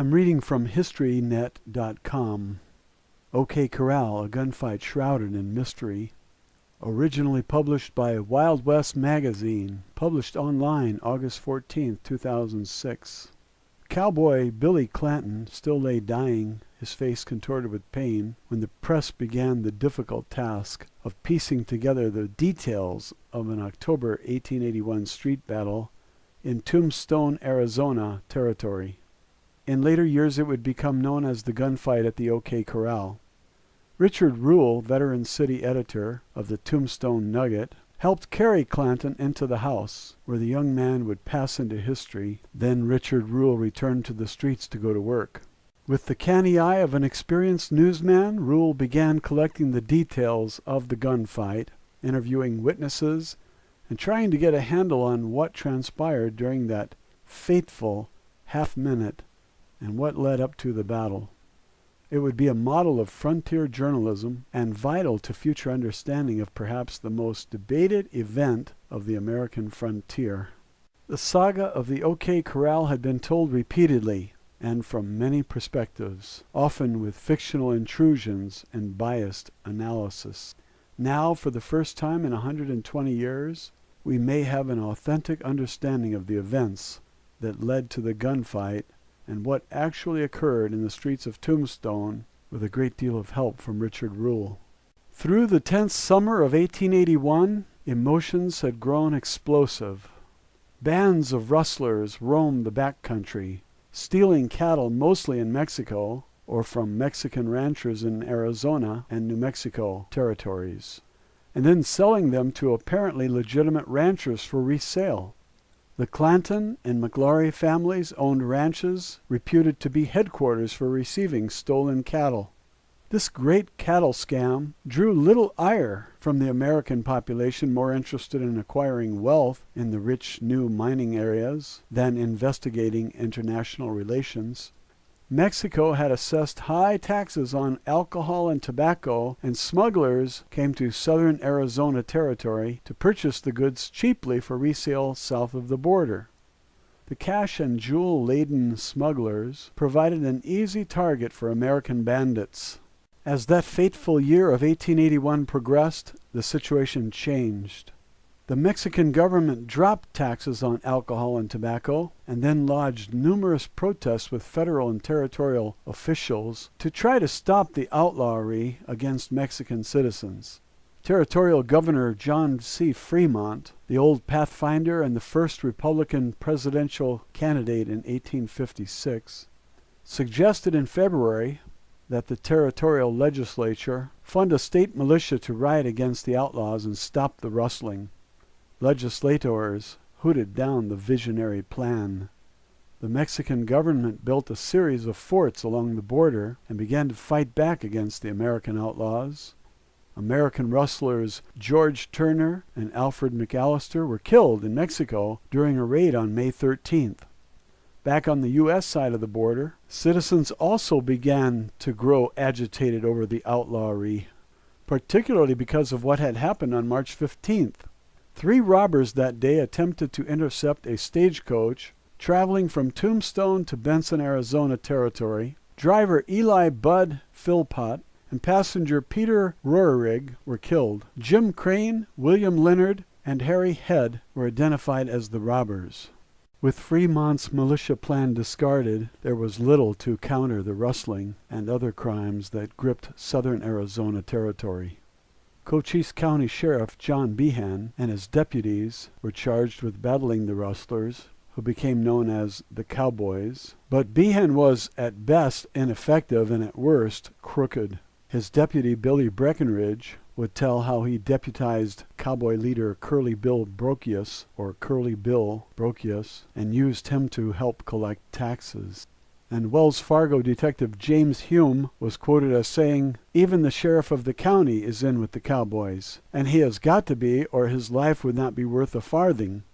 I'm reading from HistoryNet.com. OK Corral, a gunfight shrouded in mystery. Originally published by Wild West Magazine. Published online August 14, 2006. Cowboy Billy Clanton still lay dying, his face contorted with pain, when the press began the difficult task of piecing together the details of an October 1881 street battle in Tombstone, Arizona territory. In later years it would become known as the gunfight at the OK Corral. Richard Rule, veteran city editor of the Tombstone Nugget, helped carry Clanton into the house, where the young man would pass into history. Then Richard Rule returned to the streets to go to work. With the canny eye of an experienced newsman, Rule began collecting the details of the gunfight, interviewing witnesses, and trying to get a handle on what transpired during that fateful half-minute and what led up to the battle. It would be a model of frontier journalism and vital to future understanding of perhaps the most debated event of the American frontier. The saga of the OK Corral had been told repeatedly and from many perspectives, often with fictional intrusions and biased analysis. Now, for the first time in 120 years, we may have an authentic understanding of the events that led to the gunfight and what actually occurred in the streets of Tombstone, with a great deal of help from Richard Rule. Through the tense summer of 1881, emotions had grown explosive. Bands of rustlers roamed the backcountry, stealing cattle mostly in Mexico or from Mexican ranchers in Arizona and New Mexico territories, and then selling them to apparently legitimate ranchers for resale. The Clanton and McLaury families owned ranches reputed to be headquarters for receiving stolen cattle. This great cattle scam drew little ire from the American population more interested in acquiring wealth in the rich new mining areas than investigating international relations. Mexico had assessed high taxes on alcohol and tobacco, and smugglers came to southern Arizona territory to purchase the goods cheaply for resale south of the border. The cash and jewel-laden smugglers provided an easy target for American bandits. As that fateful year of 1881 progressed, the situation changed. The Mexican government dropped taxes on alcohol and tobacco, and then lodged numerous protests with federal and territorial officials to try to stop the outlawry against Mexican citizens. Territorial Governor John C. Fremont, the old Pathfinder and the first Republican presidential candidate in 1856, suggested in February that the territorial legislature fund a state militia to riot against the outlaws and stop the rustling. Legislators hooted down the visionary plan. The Mexican government built a series of forts along the border and began to fight back against the American outlaws. American rustlers George Turner and Alfred McAllister were killed in Mexico during a raid on May 13th. Back on the U.S. side of the border, citizens also began to grow agitated over the outlawry, particularly because of what had happened on March 15th. 3 robbers that day attempted to intercept a stagecoach traveling from Tombstone to Benson, Arizona territory. Driver Eli Bud Philpott and passenger Peter Roerig were killed. Jim Crane, William Leonard, and Harry Head were identified as the robbers. With Fremont's militia plan discarded, there was little to counter the rustling and other crimes that gripped southern Arizona territory. Cochise County Sheriff John Behan and his deputies were charged with battling the rustlers, who became known as the Cowboys. But Behan was at best ineffective and at worst crooked. His deputy Billy Breckenridge would tell how he deputized cowboy leader Curly Bill Brokius, or Curly Bill Brokius, and used him to help collect taxes. And Wells Fargo detective James Hume was quoted as saying, "Even the sheriff of the county is in with the Cowboys, and he has got to be, or his life would not be worth a farthing."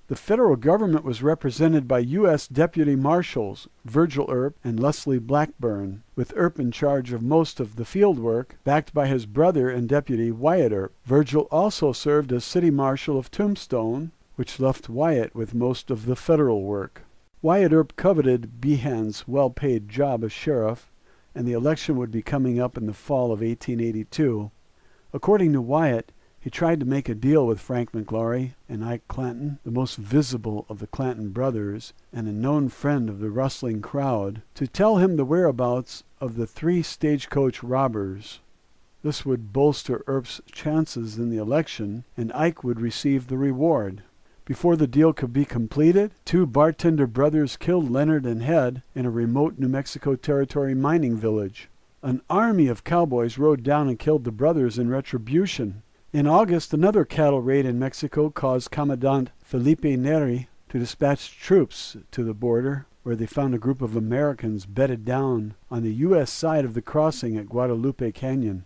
The federal government was represented by U.S. Deputy Marshals Virgil Earp and Leslie Blackburn, with Earp in charge of most of the field work, backed by his brother and deputy Wyatt Earp. Virgil also served as city marshal of Tombstone, which left Wyatt with most of the federal work. Wyatt Earp coveted Behan's well-paid job as sheriff, and the election would be coming up in the fall of 1882. According to Wyatt, he tried to make a deal with Frank McLaury and Ike Clanton, the most visible of the Clanton brothers and a known friend of the rustling crowd, to tell him the whereabouts of the 3 stagecoach robbers. This would bolster Earp's chances in the election, and Ike would receive the reward. Before the deal could be completed, 2 bartender brothers killed Leonard and Head in a remote New Mexico Territory mining village. An army of cowboys rode down and killed the brothers in retribution. In August, another cattle raid in Mexico caused Commandant Felipe Neri to dispatch troops to the border, where they found a group of Americans bedded down on the U.S. side of the crossing at Guadalupe Canyon.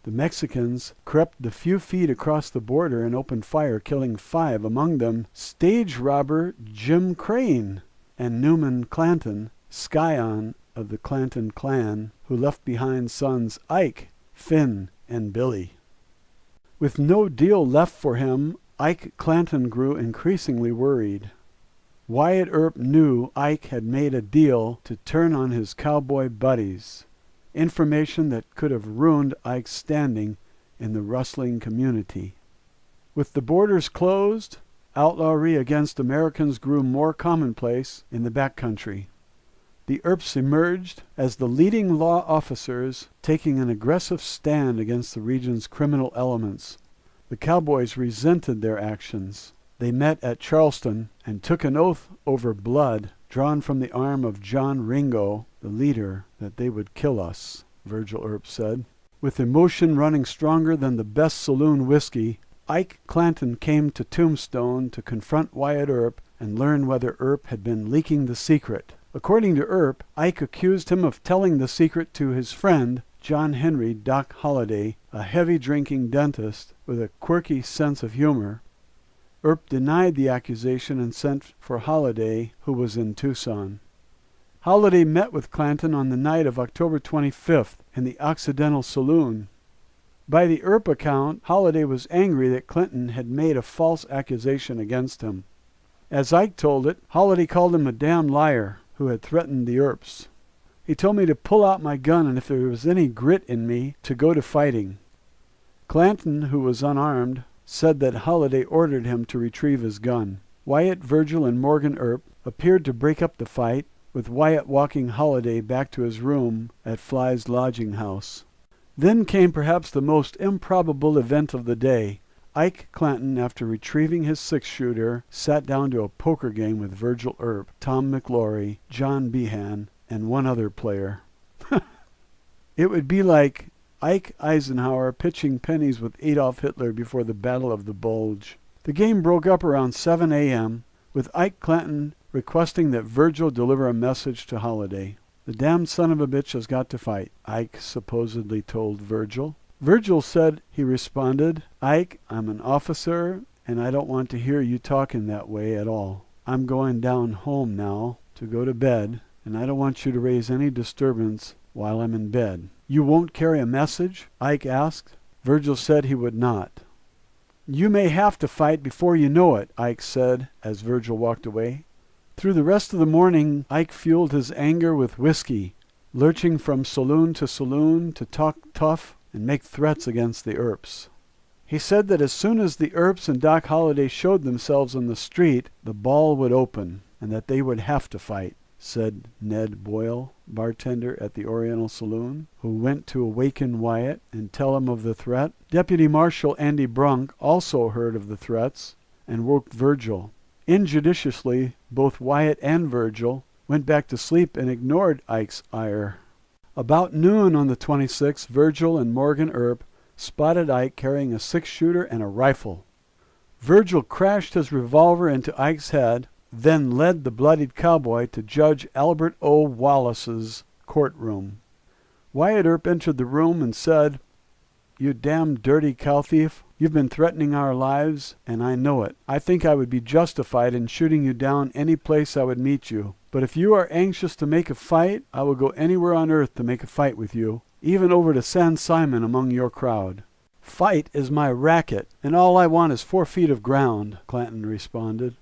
The Mexicans crept the few feet across the border and opened fire, killing 5, among them stage robber Jim Crane and Newman Clanton, scion of the Clanton clan, who left behind sons Ike, Finn, and Billy. With no deal left for him, Ike Clanton grew increasingly worried. Wyatt Earp knew Ike had made a deal to turn on his cowboy buddies. Information that could have ruined Ike's standing in the rustling community. With the borders closed, outlawry against Americans grew more commonplace in the backcountry. The Earps emerged as the leading law officers, taking an aggressive stand against the region's criminal elements. The Cowboys resented their actions. They met at Charleston and took an oath over blood drawn from the arm of John Ringo, the leader, that they would kill us, Virgil Earp said. With emotion running stronger than the best saloon whiskey, Ike Clanton came to Tombstone to confront Wyatt Earp and learn whether Earp had been leaking the secret. According to Earp, Ike accused him of telling the secret to his friend, John Henry Doc Holliday, a heavy-drinking dentist with a quirky sense of humor. Earp denied the accusation and sent for Holliday, who was in Tucson. Holliday met with Clanton on the night of October 25th in the Occidental Saloon. By the Earp account, Holliday was angry that Clinton had made a false accusation against him. As Ike told it, Holliday called him a damn liar who had threatened the Earps. He told me to pull out my gun and if there was any grit in me, to go to fighting. Clanton, who was unarmed, said that Holliday ordered him to retrieve his gun. Wyatt, Virgil, and Morgan Earp appeared to break up the fight, with Wyatt walking Holliday back to his room at Fly's lodging house. Then came perhaps the most improbable event of the day. Ike Clanton, after retrieving his 6-shooter, sat down to a poker game with Virgil Earp, Tom McLaury, John Behan, and one other player. It would be like Ike Eisenhower pitching pennies with Adolf Hitler before the Battle of the Bulge. The game broke up around 7 a.m., with Ike Clanton requesting that Virgil deliver a message to Holliday. "The damned son of a bitch has got to fight," Ike supposedly told Virgil. Virgil said he responded, "Ike, I'm an officer, and I don't want to hear you talking that way at all. I'm going down home now to go to bed, and I don't want you to raise any disturbance while I'm in bed." "You won't carry a message?" Ike asked. Virgil said he would not. "You may have to fight before you know it," Ike said as Virgil walked away. Through the rest of the morning, Ike fueled his anger with whiskey, lurching from saloon to talk tough and make threats against the Earps. He said that as soon as the Earps and Doc Holliday showed themselves on the street, the ball would open, and that they would have to fight, said Ned Boyle, bartender at the Oriental Saloon, who went to awaken Wyatt and tell him of the threat. Deputy Marshal Andy Brunk also heard of the threats and woke Virgil. Injudiciously, both Wyatt and Virgil went back to sleep and ignored Ike's ire. About noon on the 26th, Virgil and Morgan Earp spotted Ike carrying a 6-shooter and a rifle. Virgil crashed his revolver into Ike's head, then led the bloodied cowboy to Judge Albert O. Wallace's courtroom. Wyatt Earp entered the room and said, "You damn dirty cow thief, you've been threatening our lives, and I know it. I think I would be justified in shooting you down any place I would meet you. But if you are anxious to make a fight, I will go anywhere on earth to make a fight with you, even over to San Simon among your crowd." "Fight is my racket, and all I want is 4 feet of ground," Clanton responded.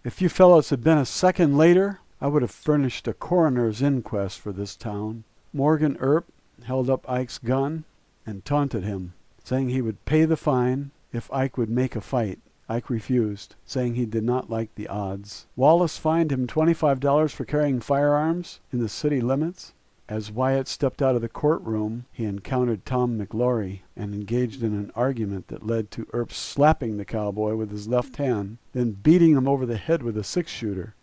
If you fellows had been a second later, I would have furnished a coroner's inquest for this town." Morgan Earp held up Ike's gun and taunted him, saying he would pay the fine if Ike would make a fight. Ike refused, saying he did not like the odds. Wallace fined him $25 for carrying firearms in the city limits. As Wyatt stepped out of the courtroom, he encountered Tom McLaury and engaged in an argument that led to Earp slapping the cowboy with his left hand, then beating him over the head with a six-shooter.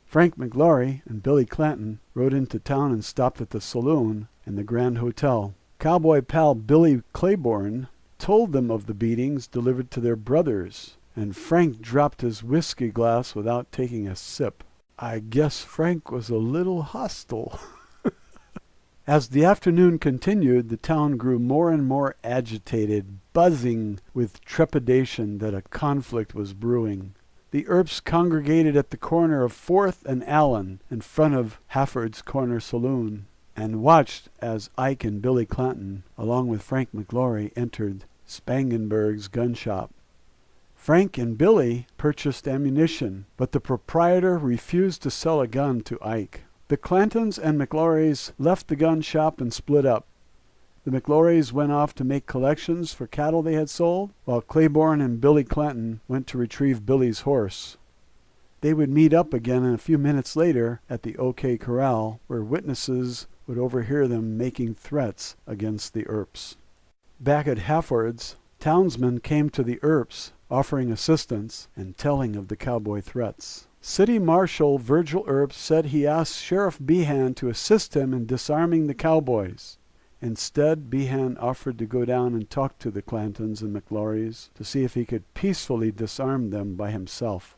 Frank McLaury and Billy Clanton rode into town and stopped at the saloon and the Grand Hotel. Cowboy pal Billy Claiborne told them of the beatings delivered to their brothers, and Frank dropped his whiskey glass without taking a sip. I guess Frank was a little hostile. As the afternoon continued, the town grew more and more agitated, buzzing with trepidation that a conflict was brewing. The Earps congregated at the corner of 4th and Allen in front of Hafford's Corner Saloon, and watched as Ike and Billy Clanton, along with Frank McLaury, entered Spangenberg's gun shop. Frank and Billy purchased ammunition, but the proprietor refused to sell a gun to Ike. The Clantons and McLaurys left the gun shop and split up. The McLaurys went off to make collections for cattle they had sold, while Claiborne and Billy Clanton went to retrieve Billy's horse. They would meet up again a few minutes later at the OK Corral, where witnesses would overhear them making threats against the Earps. Back at Hafford's, townsmen came to the Earps, offering assistance and telling of the cowboy threats. City Marshal Virgil Earp said he asked Sheriff Behan to assist him in disarming the cowboys. Instead, Behan offered to go down and talk to the Clantons and McLaurys to see if he could peacefully disarm them by himself.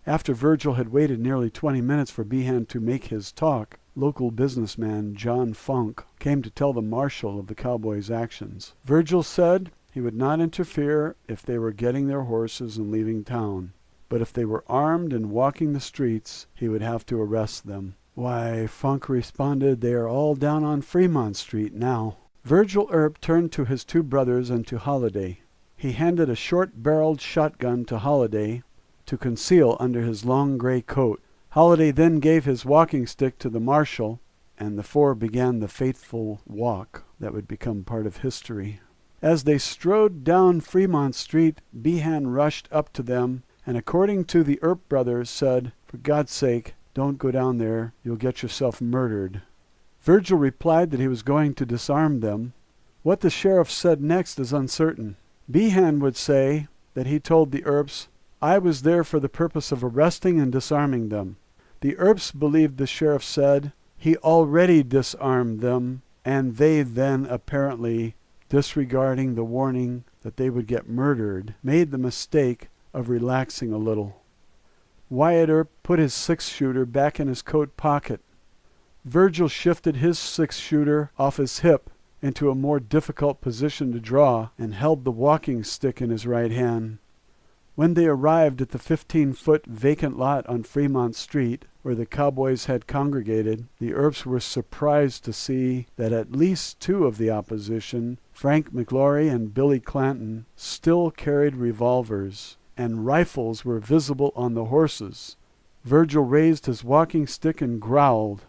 After Virgil had waited nearly 20 minutes for Behan to make his talk, local businessman John Funk came to tell the marshal of the cowboys' actions. Virgil said he would not interfere if they were getting their horses and leaving town, but if they were armed and walking the streets, he would have to arrest them. "Why," Funk responded, "they are all down on Fremont Street now." Virgil Earp turned to his two brothers and to Holliday. He handed a short-barreled shotgun to Holliday to conceal under his long gray coat. Holliday then gave his walking stick to the marshal, and the four began the fateful walk that would become part of history. As they strode down Fremont Street, Behan rushed up to them, and according to the Earp brothers said, "For God's sake, don't go down there. You'll get yourself murdered." Virgil replied that he was going to disarm them. What the sheriff said next is uncertain. Behan would say that he told the Earps, "I was there for the purpose of arresting and disarming them." The Earps believed the sheriff said he already disarmed them, and they then, apparently disregarding the warning that they would get murdered, made the mistake of relaxing a little. Wyatt Earp put his six-shooter back in his coat pocket. Virgil shifted his six-shooter off his hip into a more difficult position to draw and held the walking stick in his right hand. When they arrived at the 15-foot vacant lot on Fremont Street, where the cowboys had congregated, the Earps were surprised to see that at least two of the opposition, Frank McLaury and Billy Clanton, still carried revolvers, and rifles were visible on the horses. Virgil raised his walking stick and growled,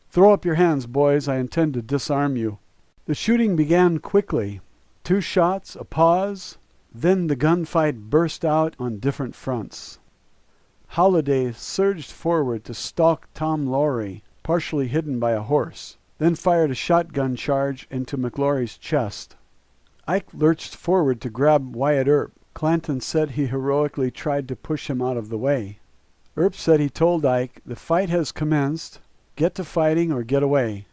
"Throw up your hands, boys. I intend to disarm you." The shooting began quickly. 2 shots, a pause, then the gunfight burst out on different fronts. Holliday surged forward to stalk Tom Lowry, partially hidden by a horse, then fired a shotgun charge into McLaury's chest. Ike lurched forward to grab Wyatt Earp. Clanton said he heroically tried to push him out of the way. Earp said he told Ike, "The fight has commenced. Get to fighting or get away."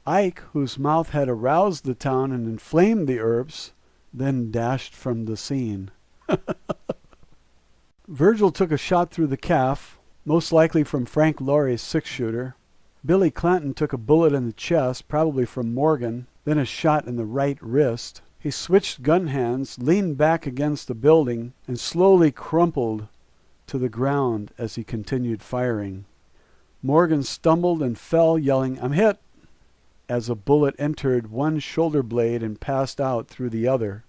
Ike, whose mouth had aroused the town and inflamed the Earps, then dashed from the scene. Virgil took a shot through the calf, most likely from Frank Laurie's six-shooter. Billy Clanton took a bullet in the chest, probably from Morgan, then a shot in the right wrist. He switched gun hands, leaned back against the building, and slowly crumpled to the ground as he continued firing. Morgan stumbled and fell, yelling, "I'm hit," as a bullet entered one shoulder blade and passed out through the other.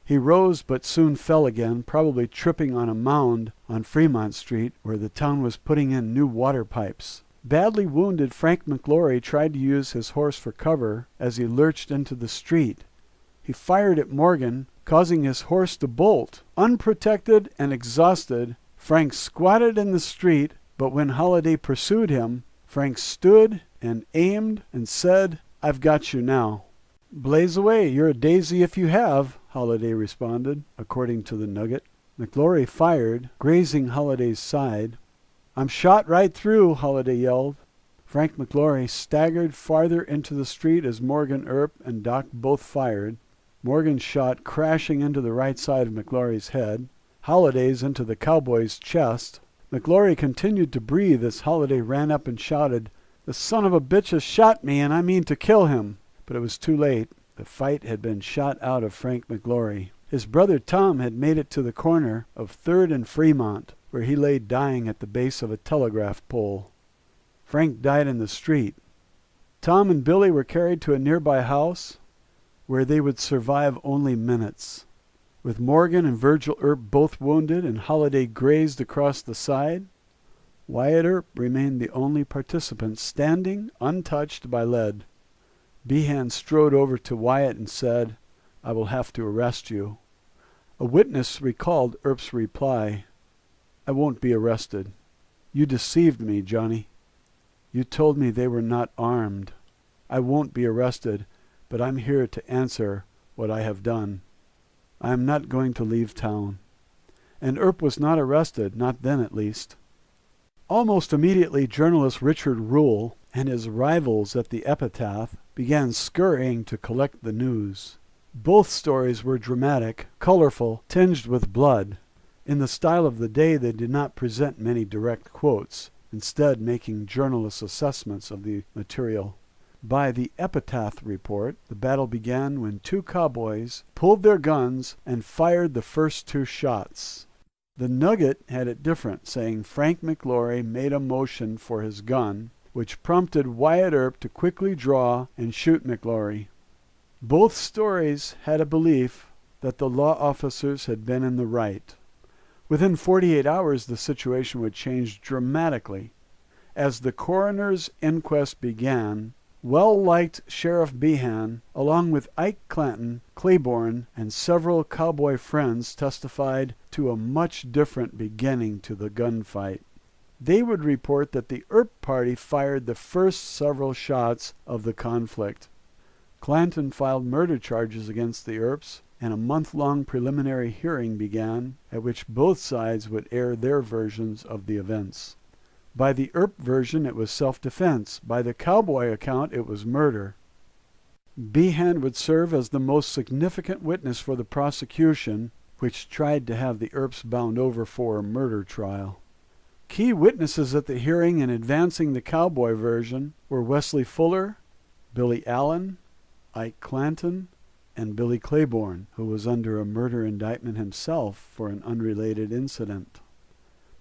He rose but soon fell again, probably tripping on a mound on Fremont Street where the town was putting in new water pipes. Badly wounded, Frank McLaury tried to use his horse for cover as he lurched into the street. He fired at Morgan, causing his horse to bolt. Unprotected and exhausted, Frank squatted in the street, but when Holiday pursued him, Frank stood and aimed and said, "I've got you now." "Blaze away, you're a daisy if you have," Holiday responded, according to the Nugget. McLaury fired, grazing Holiday's side. "I'm shot right through," Holiday yelled. Frank McLaury staggered farther into the street as Morgan, Earp, and Doc both fired. Morgan's shot crashing into the right side of McLaury's head, Holiday's into the cowboy's chest. McLaury continued to breathe as Holiday ran up and shouted, "The son of a bitch has shot me, and I mean to kill him." But it was too late. The fight had been shot out of Frank McLaury. His brother Tom had made it to the corner of 3rd and Fremont, where he lay dying at the base of a telegraph pole. Frank died in the street. Tom and Billy were carried to a nearby house, where they would survive only minutes. With Morgan and Virgil Earp both wounded and Holiday grazed across the side, Wyatt Earp remained the only participant standing untouched by lead. Behan strode over to Wyatt and said, "I will have to arrest you." A witness recalled Earp's reply, "I won't be arrested. You deceived me, Johnny. You told me they were not armed. I won't be arrested, but I'm here to answer what I have done. I am not going to leave town." And Earp was not arrested, not then at least. Almost immediately, journalist Richard Rule and his rivals at the Epitaph began scurrying to collect the news. Both stories were dramatic, colorful, tinged with blood. In the style of the day, they did not present many direct quotes, instead making journalists' assessments of the material. By the Epitaph report, the battle began when 2 cowboys pulled their guns and fired the first 2 shots. The Nugget had it different, saying Frank McLaury made a motion for his gun, which prompted Wyatt Earp to quickly draw and shoot McLaury. Both stories had a belief that the law officers had been in the right. Within 48 hours, the situation would change dramatically. As the coroner's inquest began, well-liked Sheriff Behan, along with Ike Clanton, Claiborne, and several cowboy friends, testified to a much different beginning to the gunfight. They would report that the Earp party fired the first several shots of the conflict. Clanton filed murder charges against the Earps, and a month-long preliminary hearing began, at which both sides would air their versions of the events. By the Earp version, it was self-defense. By the cowboy account, it was murder. Behan would serve as the most significant witness for the prosecution, which tried to have the Earps bound over for a murder trial. Key witnesses at the hearing in advancing the cowboy version were Wesley Fuller, Billy Allen, Ike Clanton, and Billy Claiborne, who was under a murder indictment himself for an unrelated incident.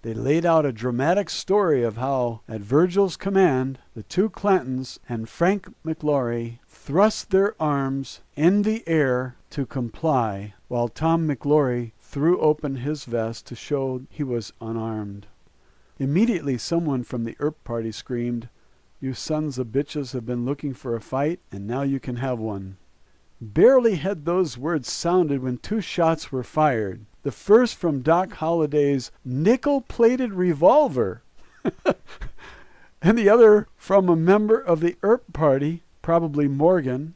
They laid out a dramatic story of how, at Virgil's command, the 2 Clantons and Frank McLaury thrust their arms in the air to comply, while Tom McLaury threw open his vest to show he was unarmed. Immediately, someone from the Earp party screamed, "You sons of bitches have been looking for a fight, and now you can have one." Barely had those words sounded when 2 shots were fired. The first from Doc Holliday's nickel-plated revolver, and the other from a member of the Earp party, probably Morgan.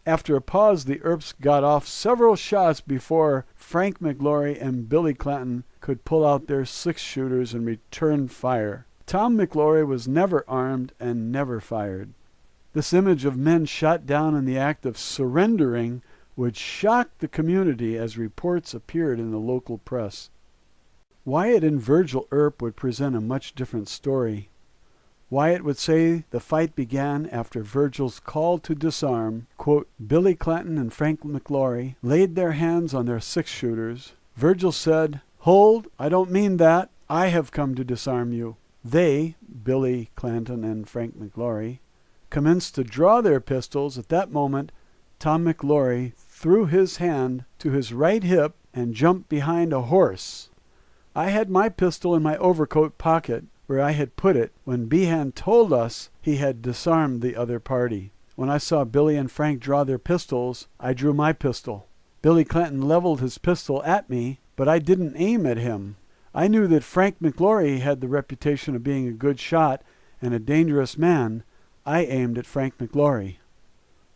After a pause, the Earps got off several shots before Frank McLaury and Billy Clanton could pull out their 6-shooters and return fire. Tom McLaury was never armed and never fired. This image of men shot down in the act of surrendering would shock the community as reports appeared in the local press. Wyatt and Virgil Earp would present a much different story. Wyatt would say the fight began after Virgil's call to disarm. Quote, "Billy Clanton and Frank McLaury laid their hands on their 6-shooters. Virgil said, 'Hold, I don't mean that. I have come to disarm you.' They," Billy Clanton and Frank McLaury, "commenced to draw their pistols. At that moment, Tom McLaury threw his hand to his right hip and jumped behind a horse. I had my pistol in my overcoat pocket where I had put it when Behan told us he had disarmed the other party. When I saw Billy and Frank draw their pistols, I drew my pistol. Billy Clanton leveled his pistol at me, but I didn't aim at him. I knew that Frank McLaury had the reputation of being a good shot and a dangerous man. I aimed at Frank McLaury.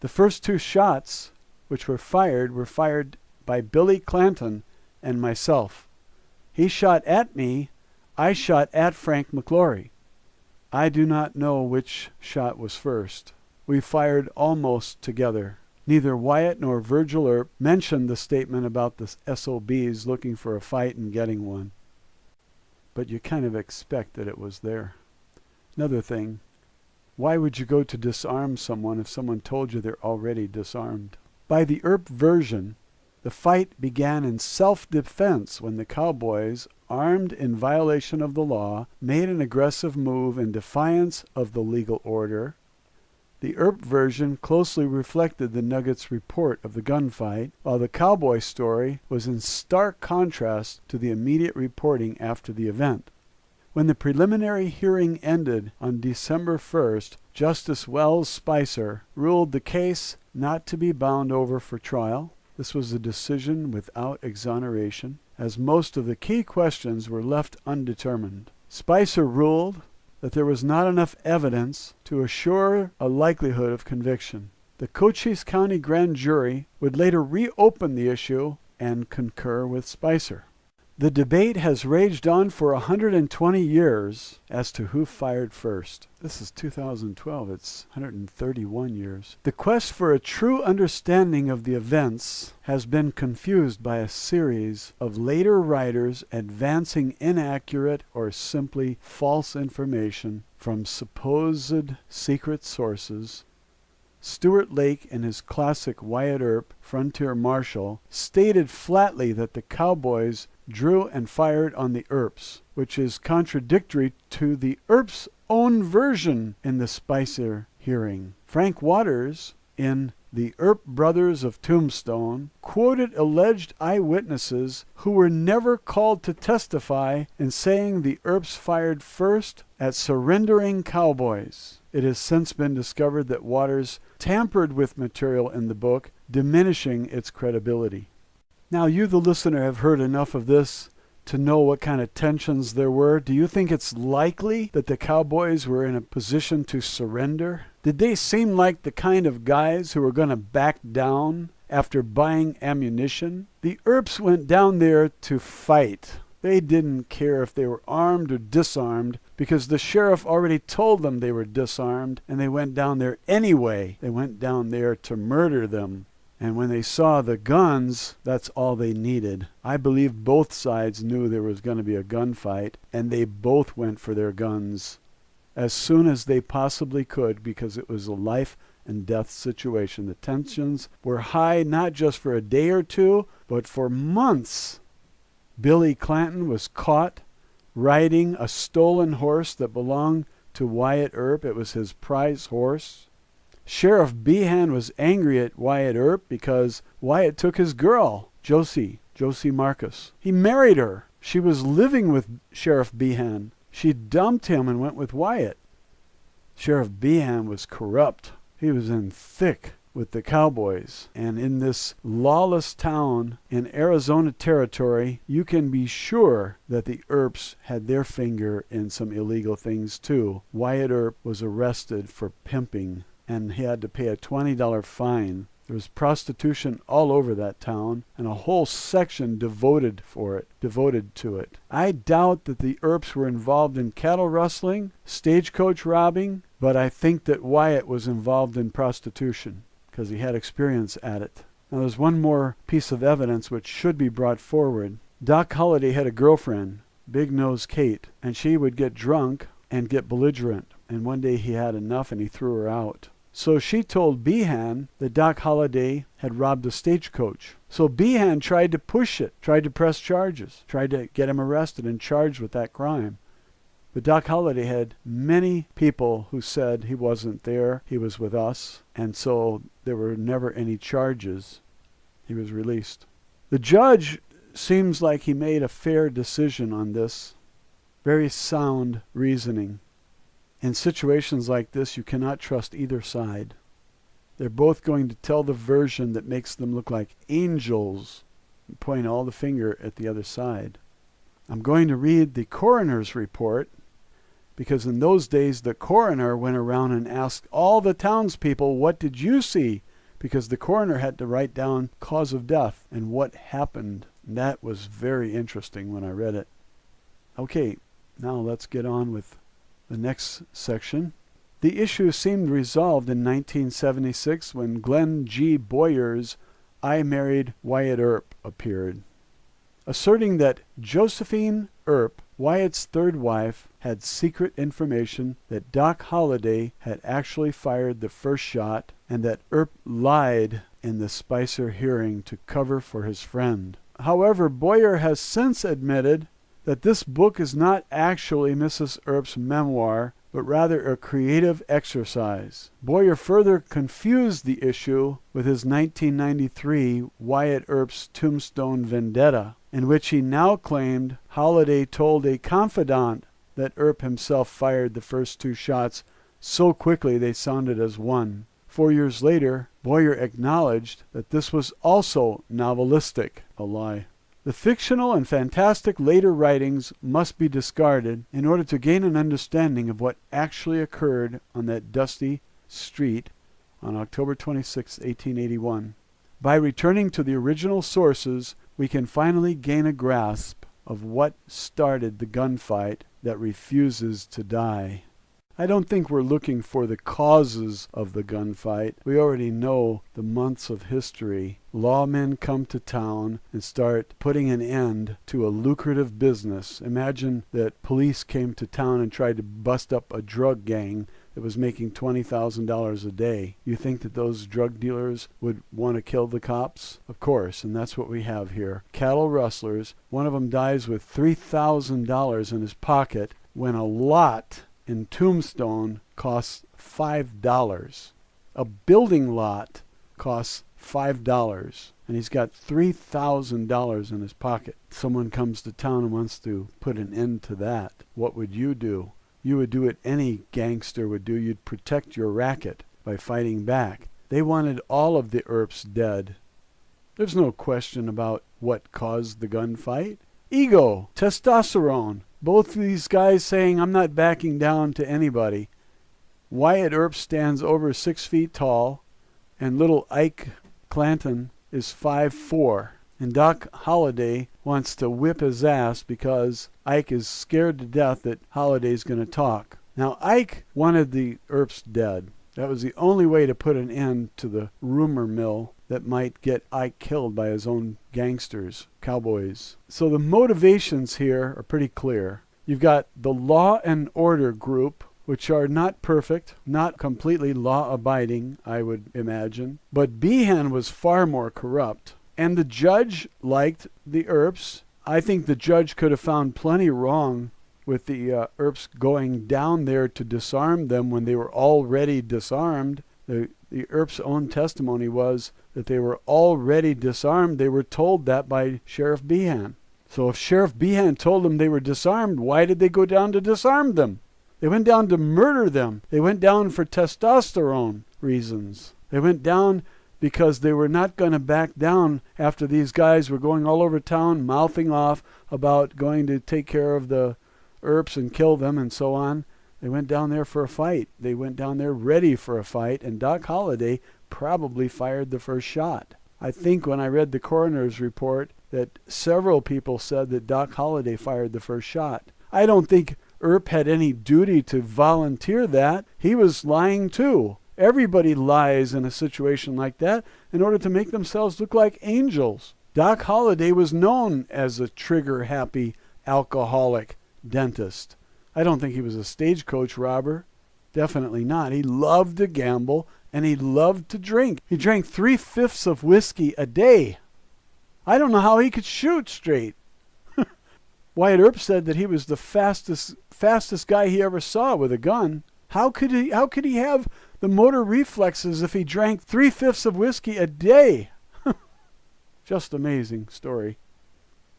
The first 2 shots which were fired by Billy Clanton and myself. He shot at me. I shot at Frank McLaury. I do not know which shot was first. We fired almost together. Neither Wyatt nor Virgil Earp mentioned the statement about the SOBs looking for a fight and getting one. But you kind of expect that it was there. Another thing, why would you go to disarm someone if someone told you they're already disarmed? By the Earp version, the fight began in self-defense when the Cowboys, armed in violation of the law, made an aggressive move in defiance of the legal order. The Earp version closely reflected the Nuggets' report of the gunfight, while the Cowboy story was in stark contrast to the immediate reporting after the event. When the preliminary hearing ended on December 1st, Justice Wells Spicer ruled the case not to be bound over for trial. This was a decision without exoneration, as most of the key questions were left undetermined. Spicer ruled that there was not enough evidence to assure a likelihood of conviction. The Cochise County grand jury would later reopen the issue and concur with Spicer. The debate has raged on for 120 years as to who fired first. This is 2012. It's 131 years. The quest for a true understanding of the events has been confused by a series of later writers advancing inaccurate or simply false information from supposed secret sources. Stuart Lake, in his classic Wyatt Earp, Frontier Marshal, stated flatly that the Cowboys drew and fired on the Earps, which is contradictory to the Earps' own version in the Spicer hearing. Frank Waters, in The Earp Brothers of Tombstone, quoted alleged eyewitnesses who were never called to testify in saying the Earps fired first at surrendering Cowboys. It has since been discovered that Waters tampered with material in the book, diminishing its credibility. Now, you, the listener, have heard enough of this to know what kind of tensions there were. Do you think it's likely that the Cowboys were in a position to surrender? Did they seem like the kind of guys who were going to back down after buying ammunition? The Earps went down there to fight. They didn't care if they were armed or disarmed because the sheriff already told them they were disarmed, and they went down there anyway. They went down there to murder them. And when they saw the guns, that's all they needed. I believe both sides knew there was going to be a gunfight, and they both went for their guns as soon as they possibly could because it was a life and death situation. The tensions were high not just for a day or two, but for months. Billy Clanton was caught riding a stolen horse that belonged to Wyatt Earp. It was his prize horse. Sheriff Behan was angry at Wyatt Earp because Wyatt took his girl, Josie Marcus. He married her. She was living with Sheriff Behan. She dumped him and went with Wyatt. Sheriff Behan was corrupt. He was in thick with the Cowboys. And in this lawless town in Arizona territory, you can be sure that the Earps had their finger in some illegal things too. Wyatt Earp was arrested for pimping, and he had to pay a $20 fine. There was prostitution all over that town, and a whole section devoted to it. I doubt that the Earps were involved in cattle rustling, stagecoach robbing, but I think that Wyatt was involved in prostitution because he had experience at it. Now there's one more piece of evidence which should be brought forward. Doc Holliday had a girlfriend, Big Nose Kate, and she would get drunk and get belligerent. And one day he had enough and he threw her out. So she told Behan that Doc Holliday had robbed a stagecoach. So Behan tried to push it, tried to press charges, tried to get him arrested and charged with that crime. But Doc Holliday had many people who said he wasn't there, he was with us, and so there were never any charges. he was released. The judge seems like he made a fair decision on this. Very sound reasoning. In situations like this, you cannot trust either side. They're both going to tell the version that makes them look like angels, and point all the finger at the other side. I'm going to read the coroner's report, because in those days the coroner went around and asked all the townspeople, what did you see? Because the coroner had to write down cause of death and what happened. And that was very interesting when I read it. Okay, now let's get on with the next section. The issue seemed resolved in 1976 when Glenn G. Boyer's I Married Wyatt Earp appeared, asserting that Josephine Earp, Wyatt's third wife, had secret information that Doc Holliday had actually fired the first shot and that Earp lied in the Spicer hearing to cover for his friend. However, Boyer has since admitted that this book is not actually Mrs. Earp's memoir, but rather a creative exercise. Boyer further confused the issue with his 1993 Wyatt Earp's Tombstone Vendetta, in which he now claimed Holliday told a confidant that Earp himself fired the first two shots so quickly they sounded as one. 4 years later, Boyer acknowledged that this was also novelistic, a lie. The fictional and fantastic later writings must be discarded in order to gain an understanding of what actually occurred on that dusty street on October 26, 1881. By returning to the original sources, we can finally gain a grasp of what started the gunfight that refuses to die. I don't think we're looking for the causes of the gunfight. We already know the months of history. Lawmen come to town and start putting an end to a lucrative business. Imagine that police came to town and tried to bust up a drug gang that was making $20,000 a day. You think that those drug dealers would want to kill the cops? Of course, and that's what we have here. Cattle rustlers. One of them dies with $3,000 in his pocket when a lot in Tombstone costs $5. A building lot costs $5, and he's got $3,000 in his pocket. Someone comes to town and wants to put an end to that. What would you do? You would do what any gangster would do. You'd protect your racket by fighting back. They wanted all of the Earps dead. There's no question about what caused the gunfight. Ego, testosterone. Both these guys saying, I'm not backing down to anybody. Wyatt Earp stands over 6 feet tall, and little Ike Clanton is 5'4". And Doc Holliday wants to whip his ass because Ike is scared to death that Holliday's going to talk. Now, Ike wanted the Earps dead. That was the only way to put an end to the rumor mill that might get Ike killed by his own gangsters, Cowboys. So the motivations here are pretty clear. You've got the law and order group, which are not perfect, not completely law-abiding, I would imagine. But Behan was far more corrupt. And the judge liked the Earps. I think the judge could have found plenty wrong with the Earps going down there to disarm them when they were already disarmed. The Earps' own testimony was that they were already disarmed. They were told that by Sheriff Behan. So if Sheriff Behan told them they were disarmed, why did they go down to disarm them? They went down to murder them. They went down for testosterone reasons. They went down because they were not going to back down after these guys were going all over town mouthing off about going to take care of the Earps and kill them and so on. They went down there for a fight. They went down there ready for a fight, and Doc Holliday probably fired the first shot. I think when I read the coroner's report that several people said that Doc Holliday fired the first shot. I don't think Earp had any duty to volunteer that. He was lying too. Everybody lies in a situation like that in order to make themselves look like angels. Doc Holliday was known as a trigger-happy alcoholic dentist. I don't think he was a stagecoach robber. Definitely not. He loved to gamble, and he loved to drink. He drank 3/5 of whiskey a day. I don't know how he could shoot straight. Wyatt Earp said that he was the fastest guy he ever saw with a gun. How could he have the motor reflexes if he drank 3/5 of whiskey a day? Just amazing story.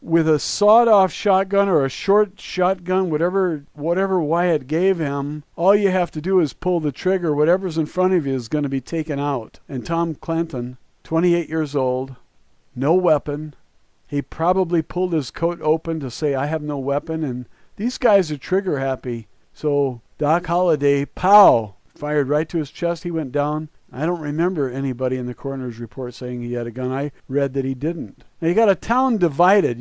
With a sawed-off shotgun or a short shotgun, whatever Wyatt gave him, all you have to do is pull the trigger. Whatever's in front of you is going to be taken out. And Tom Clanton, 28 years old, no weapon. He probably pulled his coat open to say, I have no weapon. And these guys are trigger happy. So Doc Holliday, pow, fired right to his chest. He went down. I don't remember anybody in the coroner's report saying he had a gun. I read that he didn't. Now you got a town divided,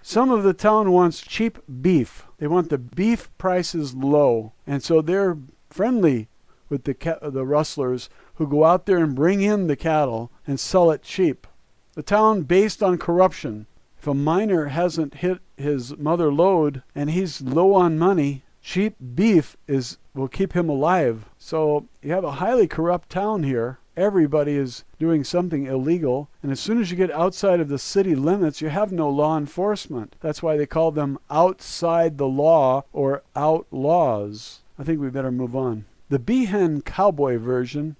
Some of the town wants cheap beef. They want the beef prices low. And so they're friendly with the rustlers who go out there and bring in the cattle and sell it cheap. The town based on corruption. If a miner hasn't hit his mother lode and he's low on money, cheap beef will keep him alive. So you have a highly corrupt town here. Everybody is doing something illegal. And as soon as you get outside of the city limits, you have no law enforcement. That's why they call them outside the law or outlaws. I think we better move on. The Behan Cowboy version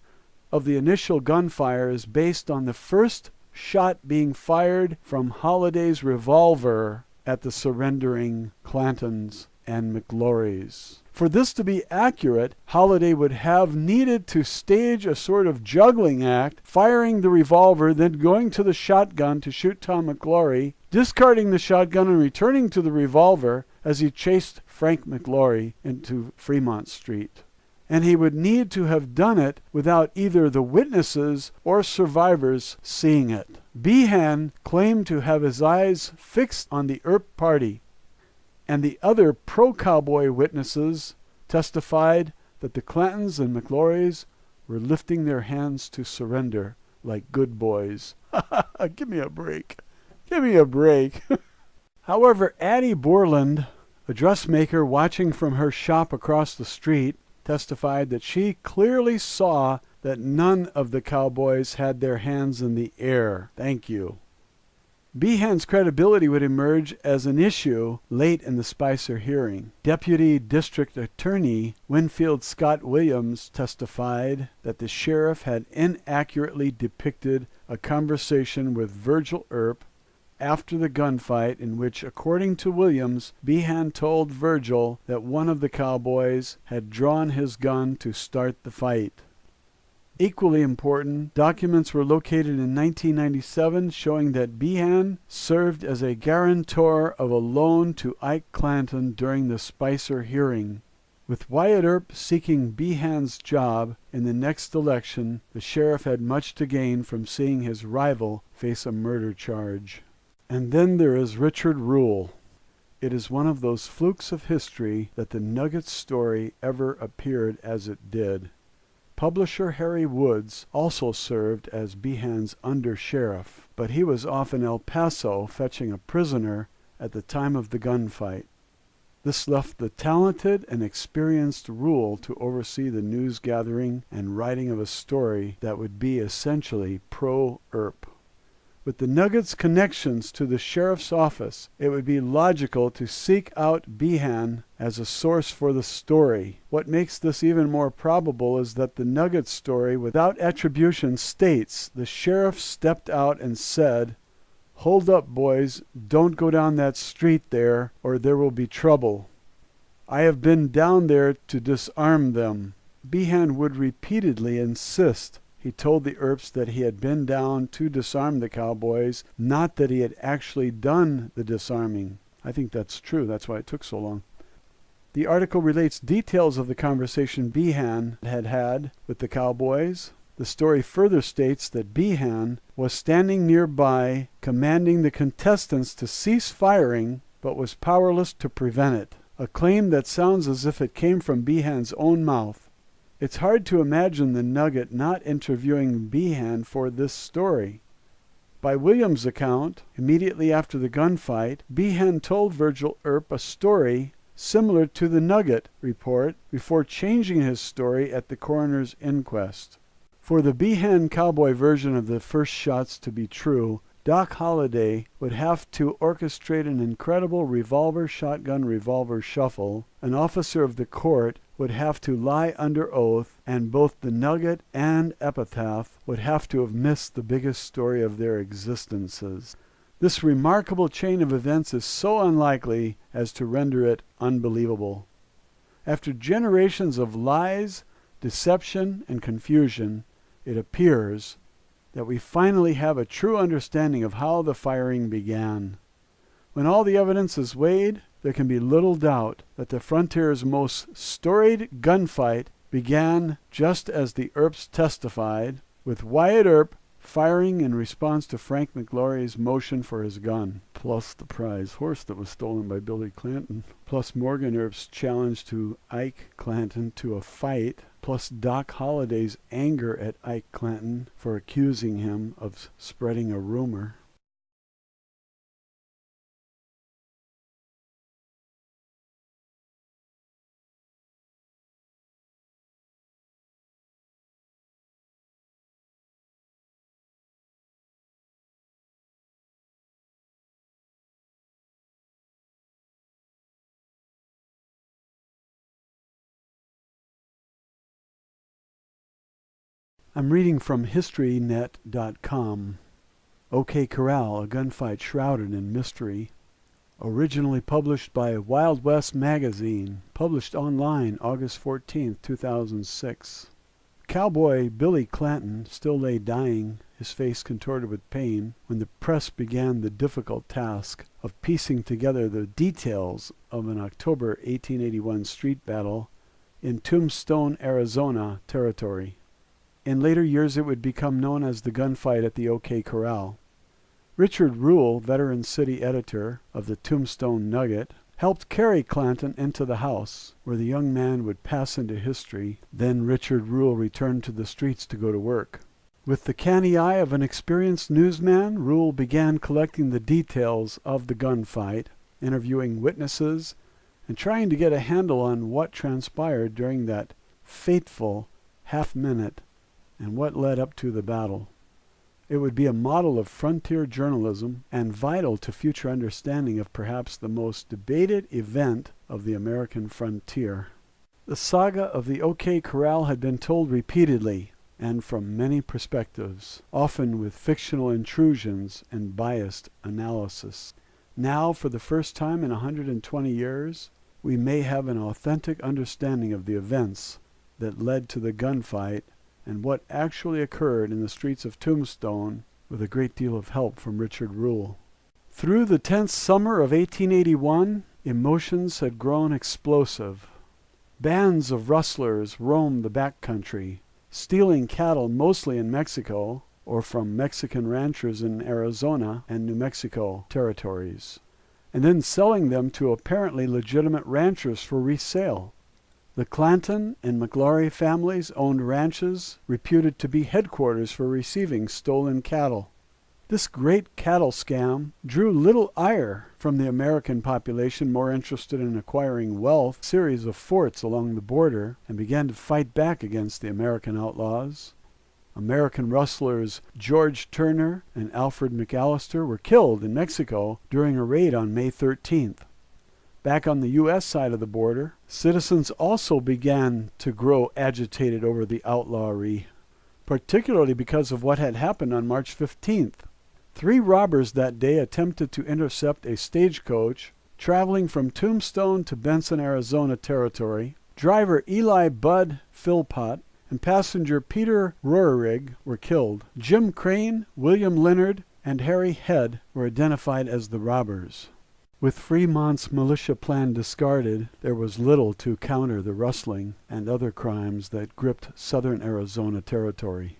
of the initial gunfire is based on the first shot being fired from Holliday's revolver at the surrendering Clantons and McLaurys. For this to be accurate, Holliday would have needed to stage a sort of juggling act, firing the revolver, then going to the shotgun to shoot Tom McLaury, discarding the shotgun and returning to the revolver as he chased Frank McLaury into Fremont Street. And he would need to have done it without either the witnesses or survivors seeing it. Behan claimed to have his eyes fixed on the Earp party, and the other pro-cowboy witnesses testified that the Clantons and McLaurys were lifting their hands to surrender like good boys. Give me a break. Give me a break. However, Addie Borland, a dressmaker watching from her shop across the street, testified that she clearly saw that none of the cowboys had their hands in the air. Thank you. Behan's credibility would emerge as an issue late in the Spicer hearing. Deputy District Attorney Winfield Scott Williams testified that the sheriff had inaccurately depicted a conversation with Virgil Earp after the gunfight in which, according to Williams, Behan told Virgil that one of the cowboys had drawn his gun to start the fight. Equally important, documents were located in 1997 showing that Behan served as a guarantor of a loan to Ike Clanton during the Spicer hearing. With Wyatt Earp seeking Behan's job in the next election, the sheriff had much to gain from seeing his rival face a murder charge. And then there is Richard Rule. It is one of those flukes of history that the Nugget story ever appeared as it did. Publisher Harry Woods also served as Behan's under-sheriff, but he was off in El Paso fetching a prisoner at the time of the gunfight. This left the talented and experienced Rule to oversee the news gathering and writing of a story that would be essentially pro-Earp. With the Nuggets' connections to the sheriff's office, it would be logical to seek out Behan as a source for the story. What makes this even more probable is that the Nuggets story, without attribution, states the sheriff stepped out and said, "Hold up, boys, don't go down that street there, or there will be trouble. I have been down there to disarm them." Behan would repeatedly insist he told the Earps that he had been down to disarm the cowboys, not that he had actually done the disarming. I think that's true. That's why it took so long. The article relates details of the conversation Behan had had with the cowboys. The story further states that Behan was standing nearby, commanding the contestants to cease firing, but was powerless to prevent it. A claim that sounds as if it came from Behan's own mouth. It's hard to imagine the Nugget not interviewing Behan for this story. By Williams' account, immediately after the gunfight, Behan told Virgil Earp a story similar to the Nugget report before changing his story at the coroner's inquest. For the Behan cowboy version of the first shots to be true, Doc Holliday would have to orchestrate an incredible revolver-shotgun-revolver shuffle. An officer of the court would have to lie under oath, and both the Nugget and Epitaph would have to have missed the biggest story of their existences. This remarkable chain of events is so unlikely as to render it unbelievable. After generations of lies, deception, and confusion, it appears that we finally have a true understanding of how the firing began. When all the evidence is weighed, there can be little doubt that the frontier's most storied gunfight began just as the Earps testified, with Wyatt Earp firing in response to Frank McLaury's motion for his gun, plus the prize horse that was stolen by Billy Clanton, plus Morgan Earp's challenge to Ike Clanton to a fight, plus Doc Holliday's anger at Ike Clanton for accusing him of spreading a rumor. I'm reading from HistoryNet.com. OK Corral, a gunfight shrouded in mystery. Originally published by Wild West magazine. Published online August 14, 2006. Cowboy Billy Clanton still lay dying, his face contorted with pain, when the press began the difficult task of piecing together the details of an October 1881 street battle in Tombstone, Arizona territory. In later years it would become known as the gunfight at the OK Corral. Richard Rule, veteran city editor of the Tombstone Nugget, helped carry Clanton into the house, where the young man would pass into history. Then Richard Rule returned to the streets to go to work. With the canny eye of an experienced newsman, Rule began collecting the details of the gunfight, interviewing witnesses, and trying to get a handle on what transpired during that fateful half-minute and what led up to the battle. It would be a model of frontier journalism and vital to future understanding of perhaps the most debated event of the American frontier. The saga of the OK Corral had been told repeatedly and from many perspectives, often with fictional intrusions and biased analysis. Now, for the first time in 120 years, we may have an authentic understanding of the events that led to the gunfight and what actually occurred in the streets of Tombstone, with a great deal of help from Richard Rule. Through the tense summer of 1881, emotions had grown explosive. Bands of rustlers roamed the backcountry, stealing cattle mostly in Mexico or from Mexican ranchers in Arizona and New Mexico territories, and then selling them to apparently legitimate ranchers for resale. The Clanton and McLaury families owned ranches reputed to be headquarters for receiving stolen cattle. This great cattle scam drew little ire from the American population more interested in acquiring wealth, series of forts along the border, and began to fight back against the American outlaws. American rustlers George Turner and Alfred McAllister were killed in Mexico during a raid on May 13th. Back on the U.S. side of the border, citizens also began to grow agitated over the outlawry, particularly because of what had happened on March 15th. 3 robbers that day attempted to intercept a stagecoach traveling from Tombstone to Benson, Arizona territory. Driver Eli Bud Philpott and passenger Peter Roerig were killed. Jim Crane, William Leonard, and Harry Head were identified as the robbers. With Fremont's militia plan discarded, there was little to counter the rustling and other crimes that gripped southern Arizona territory.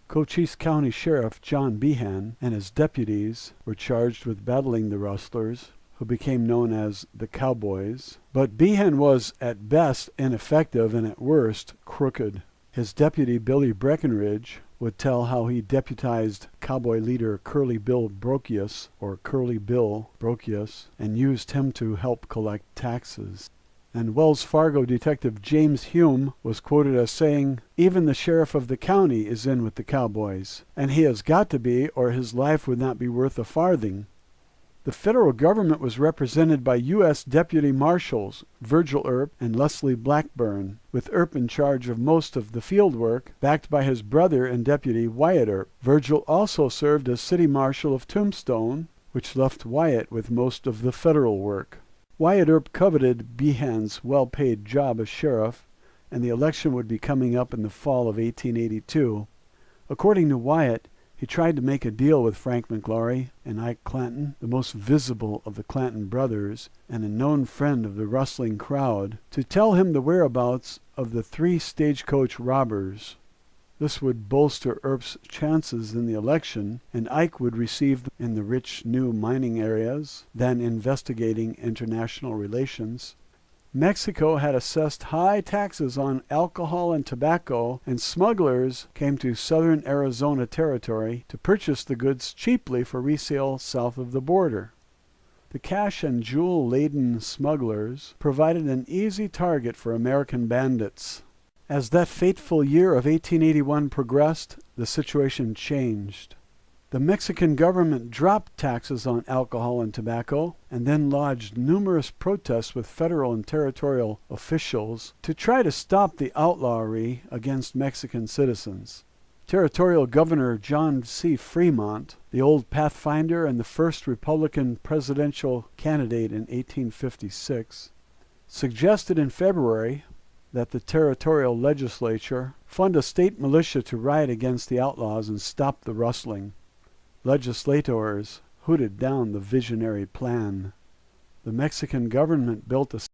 Cochise County Sheriff John Behan and his deputies were charged with battling the rustlers, who became known as the Cowboys. But Behan was at best ineffective and at worst crooked. His deputy Billy Breckenridge would tell how he deputized cowboy leader Curly Bill Brokius, or Curly Bill Brokius, and used him to help collect taxes. And Wells Fargo detective James Hume was quoted as saying, "Even the sheriff of the county is in with the Cowboys, and he has got to be, or his life would not be worth a farthing." The federal government was represented by U.S. Deputy Marshals Virgil Earp and Leslie Blackburn, with Earp in charge of most of the field work, backed by his brother and deputy Wyatt Earp. Virgil also served as city marshal of Tombstone, which left Wyatt with most of the federal work. Wyatt Earp coveted Behan's well-paid job as sheriff, and the election would be coming up in the fall of 1882. According to Wyatt, he tried to make a deal with Frank McLaury and Ike Clanton, the most visible of the Clanton brothers and a known friend of the rustling crowd, to tell him the whereabouts of the 3 stagecoach robbers. This would bolster Earp's chances in the election, and Ike would receive them in the rich new mining areas than investigating international relations. Mexico had assessed high taxes on alcohol and tobacco, and smugglers came to southern Arizona territory to purchase the goods cheaply for resale south of the border. The cash and jewel-laden smugglers provided an easy target for American bandits. As that fateful year of 1881 progressed, the situation changed. The Mexican government dropped taxes on alcohol and tobacco, and then lodged numerous protests with federal and territorial officials to try to stop the outlawry against Mexican citizens. Territorial Governor John C. Fremont, the old Pathfinder and the first Republican presidential candidate in 1856, suggested in February that the territorial legislature fund a state militia to riot against the outlaws and stop the rustling. Legislators hooted down the visionary plan. The Mexican government built a